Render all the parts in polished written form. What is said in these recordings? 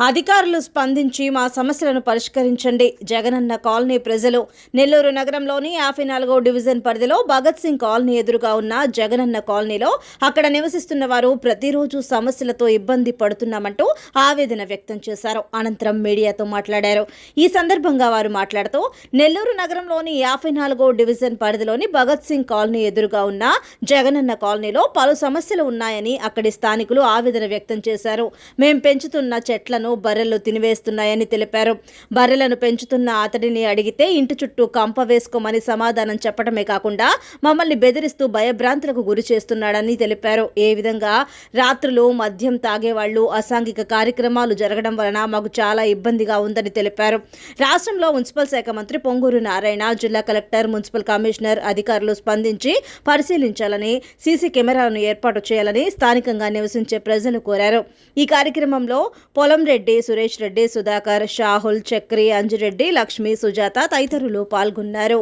అధికారులు స్పందించి మా సమస్యలను పరిష్కరించండి. జగనన్న కాలనీ ప్రజలు. నెల్లూరు నగరంలోని 54వ డివిజన్ పరిధిలో భగత్ సింగ్ కాలనీ ఎదురుగా ఉన్న జగనన్న కాలనీలో అక్కడ నివసిస్తున్న వారు ప్రతిరోజు సమస్యలతో ఇబ్బంది పడుతున్నామంటూ ఆవేదన వ్యక్తం చేశారు. అనంతరం మీడియాతో మాట్లాడారు. ఈ సందర్భంగా వారు మాట్లాడుతూ నెల్లూరు నగరంలోని 54వ డివిజన్ పరిధిలోని భగత్ సింగ్ కాలనీ ఎదురుగా ఉన్న జగనన్న కాలనీలో పలు సమస్యలు ఉన్నాయని అక్కడి స్థానికులు ఆవేదన వ్యక్తం చేశారు. మేం పెంచుతున్న చెట్లను బర్రెలు తినివేస్తున్నాయని తెలిపారు. బర్రెలను పెంచుతున్న అతడిని అడిగితే ఇంటి చుట్టూ కంప వేసుకోమని సమాధానం చెప్పడమే కాకుండా మమ్మల్ని బెదిరిస్తూ భయభ్రాంతులకు గురి చేస్తున్నాడని తెలిపారు. ఏ విధంగా రాత్రులు మద్యం తాగేవాళ్లు, అసాంఘిక కార్యక్రమాలు జరగడం వలన మాకు చాలా ఇబ్బందిగా ఉందని తెలిపారు. రాష్ట్రంలో మున్సిపల్ శాఖ మంత్రి పొంగూరు నారాయణ, జిల్లా కలెక్టర్, మున్సిపల్ కమిషనర్ అధికారులు స్పందించి పరిశీలించాలని, సీసీ కెమెరాలను ఏర్పాటు చేయాలని స్థానికంగా నివసించే ప్రజలు కోరారు. ఈ కార్యక్రమంలో పొలం రెడ్డి, సురేష్ రెడ్డి, సుధాకర్, షాహుల్, చక్రి, అంజిరెడ్డి, లక్ష్మి, సుజాత తదితరులు పాల్గొన్నారు.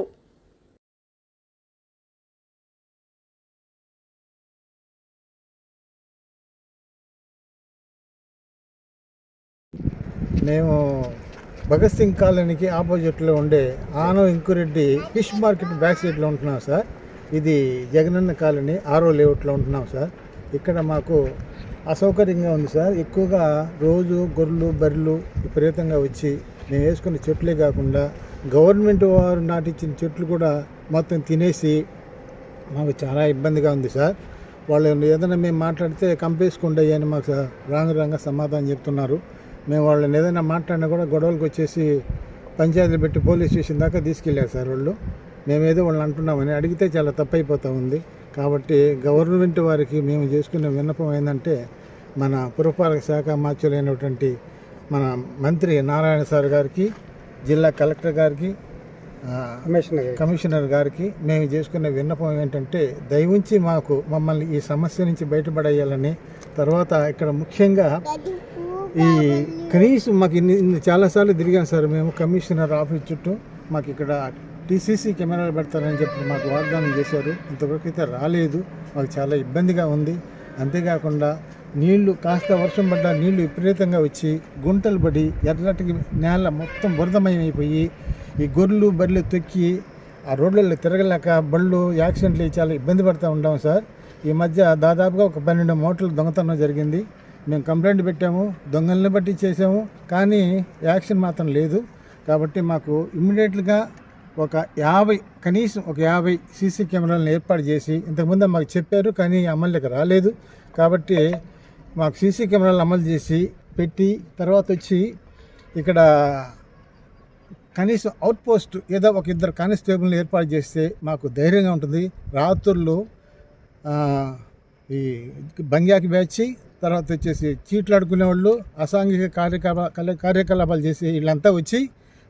మేము భగత్ సింగ్ కాలనీకి ఆపోజిట్లో ఉండే ఆనో ఇంకురెడ్డి ఫిష్ మార్కెట్ బ్యాక్ సైడ్లో ఉంటున్నాం సార్. ఇది జగనన్న కాలనీ 6వ లేఅవుట్లో ఉంటున్నాం సార్. ఇక్కడ మాకు అసౌకర్యంగా ఉంది సార్. ఎక్కువగా రోజు గొర్రెలు, బర్రెలు విపరీతంగా వచ్చి మేము వేసుకున్న చెట్లే కాకుండా గవర్నమెంట్ వారు నాటించిన చెట్లు కూడా మొత్తం తినేసి మాకు చాలా ఇబ్బందిగా ఉంది సార్. వాళ్ళు ఏదైనా మేము మాట్లాడితే కంపేసుకుంటాయి అని మాకు రాంగ్ సమాధానం చెప్తున్నారు. మేము వాళ్ళని ఏదైనా మాట్లాడినా కూడా గొడవలకు వచ్చేసి పంచాయతీలు పెట్టి పోలీస్ స్టేషన్ దాకా తీసుకెళ్ళారు సార్ వాళ్ళు. మేమేదో వాళ్ళని అంటున్నామని అడిగితే చాలా తప్పైపోతూ ఉంది. కాబట్టి గవర్నమెంట్ వారికి మేము చేసుకునే విన్నపం ఏంటంటే, మన పురపాలక శాఖ మార్చులైనటువంటి మన మంత్రి నారాయణ సార్ గారికి, జిల్లా కలెక్టర్ గారికి, కమిషనర్ గారికి మేము చేసుకునే విన్నపం ఏంటంటే, దయవుంచి మమ్మల్ని ఈ సమస్య నుంచి బయటపడేయాలని, తర్వాత ఇక్కడ ముఖ్యంగా ఈ కనీసం మాకు ఇన్ని చాలాసార్లు తిరిగాం సార్ మేము కమిషనర్ ఆఫీస్ చుట్టూ. మాకు ఇక్కడ టీసీసీ కెమెరాలు పెడతారని చెప్పి మాకు వాగ్దానం చేశారు. ఇంతవరకు అయితే రాలేదు. మాకు చాలా ఇబ్బందిగా ఉంది. అంతేకాకుండా నీళ్లు కాస్త వర్షం పడ్డా నీళ్లు విపరీతంగా వచ్చి గుంటలు పడి ఎర్రటికి నేల మొత్తం బురదమయమైపోయి ఈ గొర్రెలు, బర్రెలు తొక్కి ఆ రోడ్లలో తిరగలేక బళ్ళు యాక్సిడెంట్లు చాలా ఇబ్బంది పడుతూ ఉంటాం సార్. ఈ మధ్య దాదాపుగా ఒక 12 మోటార్లు దొంగతనం జరిగింది. మేము కంప్లైంట్ పెట్టాము, దొంగల్ని బట్టి చేసాము, కానీ యాక్షన్ మాత్రం లేదు. కాబట్టి మాకు ఇమ్మీడియట్గా కనీసం ఒక 50 సీసీ కెమెరాలను ఏర్పాటు చేసి, ఇంతకుముందు మాకు చెప్పారు కానీ అమలుకి రాలేదు. కాబట్టి మాకు సీసీ కెమెరాలు అమలు చేసి పెట్టి, తర్వాత వచ్చి ఇక్కడ కనీసం అవుట్ పోస్ట్ ఏదో ఒక 2 కానిస్టేబుల్ని ఏర్పాటు చేస్తే మాకు ధైర్యంగా ఉంటుంది. రాత్రుల్లో ఈ బంగ్యాకి బ్యాచి, తర్వాత వచ్చేసి చీట్లాడుకునే వాళ్ళు, అసాంఘిక కార్యకలాపాలు చేసి వీళ్ళంతా వచ్చి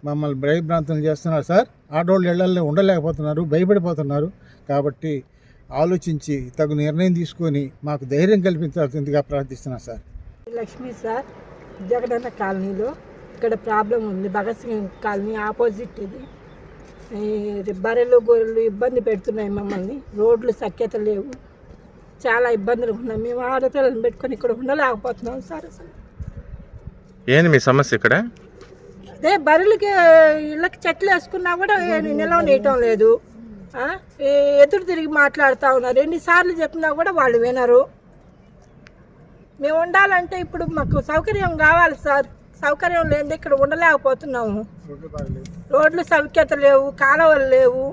మమ్మల్ని భయభ్రాంతులు చేస్తున్నారు సార్. ఆడవాళ్ళు ఇళ్లలో ఉండలేకపోతున్నారు, భయపడిపోతున్నారు. కాబట్టి ఆలోచించి తగు నిర్ణయం తీసుకొని మాకు ధైర్యం కల్పించాల్సిందిగా ప్రార్థిస్తున్నాను సార్. లక్ష్మి సార్, జగనన్న కాలనీలో ఇక్కడ ప్రాబ్లం ఉంది. భగత్ సింగ్ కాలనీ ఆపోజిట్ ఇది. బర్రెలు, గొర్రెలు ఇబ్బంది పెడుతున్నాయి మమ్మల్ని. రోడ్లు సఖ్యత లేవు, చాలా ఇబ్బందులు ఉన్నాయి. మేము ఆడపిల్లలను పెట్టుకొని ఇక్కడ ఉండలేకపోతున్నాం సార్. అసలు ఏంది మీ సమస్య? ఇక్కడ అదే బర్రెలకి ఇళ్ళకి చెట్లు వేసుకున్నా కూడా నిలవనేయటం లేదు. ఎదురు తిరిగి మాట్లాడుతూ ఉన్నారు. ఎన్నిసార్లు చెప్పినా కూడా వాళ్ళు వినరు. మేము ఉండాలంటే ఇప్పుడు మాకు సౌకర్యం కావాలి సార్. సౌకర్యం లేని ఇక్కడ ఉండలేకపోతున్నాము. రోడ్లు సౌఖ్యత లేవు, కాలువలు లేవు,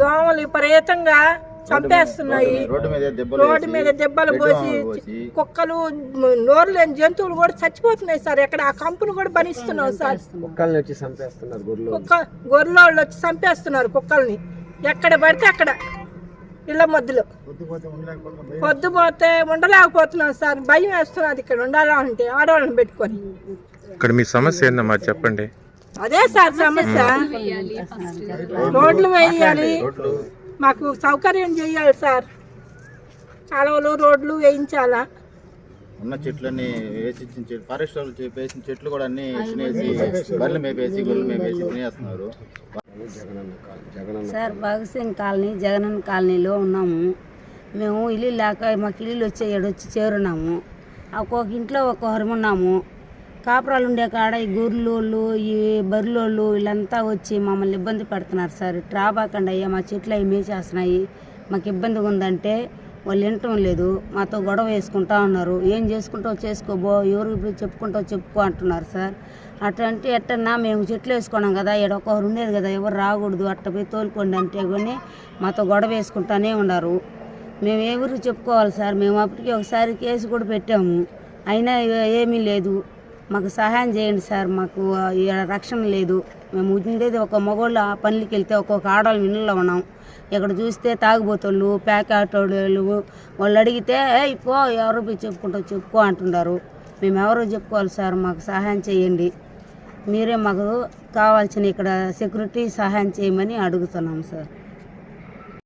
దోమలు విపరీతంగా చంపేస్తున్నాయి. రోడ్డు మీద దెబ్బలు పోసి కుక్కలు, నోరు లేని జంతువులు కూడా చచ్చిపోతున్నాయి సార్. ఎక్కడ ఆ కంపును కూడా బనిస్తున్నాం సార్. గొర్రెలు వచ్చి చంపేస్తున్నారు కుక్కల్ని. ఎక్కడ పడితే అక్కడ ఇళ్ళ మధ్యలో. పొద్దుపోతే ఉండలేకపోతున్నాం సార్. భయం వేస్తున్నది ఇక్కడ ఉండాలంటే ఆడవాళ్ళని పెట్టుకొని. ఇక్కడ మీ సమస్య ఏందమ్మా చెప్పండి. అదే సార్ సమస్య. రోడ్లు వేయాలి, మాకు సౌకర్యం చేయాలి సార్. కాలువలు, రోడ్లు వేయించాలా. ఉన్న చెట్లన్నీ వేసి ఫారెస్ట్ వాళ్ళు వేసిన చెట్లు కూడా అన్ని బర్రెలు మేపేసి గొర్రెలు మేపేసి తినేస్తున్నారు సార్. భగత్ సింగ్ కాలనీ జగనన్న కాలనీలో ఉన్నాము. మేము ఇల్లు లేక మాకు ఇల్లు వచ్చి చేరున్నాము. ఒక్కొక్క ఇంట్లో ఒక్కొక్కరు ఉన్నాము. కాపురాలు ఉండే కాడ ఈ గొర్రెలోళ్ళు ఈ బర్రెలోళ్ళు వీళ్ళంతా వచ్చి మమ్మల్ని ఇబ్బంది పెడుతున్నారు సార్. రాబాకండి అయ్యా, మా చెట్లు అవి మేచేస్తున్నాయి, మాకు ఇబ్బందిగా ఉందంటే వాళ్ళు వినటం లేదు. మాతో గొడవ వేసుకుంటా ఉన్నారు. ఏం చేసుకుంటావు చేసుకోబో, ఎవరికి చెప్పుకుంటావు చెప్పుకో అంటున్నారు సార్. అట్లాంటి ఎట్టన్నా మేము చెట్లు వేసుకున్నాం కదా, ఒకరు ఉండేది కదా, ఎవరు రాకూడదు, అట్ట పోయి తోలుకోండి అంటే కానీ మాతో గొడవ వేసుకుంటానే ఉన్నారు. మేము ఎవరికి చెప్పుకోవాలి సార్. మేము అప్పటికి ఒకసారి కేసు కూడా పెట్టాము, అయినా ఏమీ లేదు. మాకు సహాయం చేయండి సార్. మాకు రక్షణ లేదు. మేము ఉండేది ఒక మగవాళ్ళు పనులకి వెళ్తే ఒక్కొక్క ఆడవాళ్ళు ఇళ్ళలో ఉన్నాం. ఇక్కడ చూస్తే తాగుబోతోళ్ళు ప్యాకెట్ వాళ్ళు అడిగితే పో ఎవరు పోయి చెప్పుకో అంటున్నారు. మేము ఎవరో చెప్పుకోవాలి సార్. మాకు సహాయం చేయండి. మీరే మాకు కావాల్సిన ఇక్కడ సెక్యూరిటీ సహాయం చేయమని అడుగుతున్నాం సార్.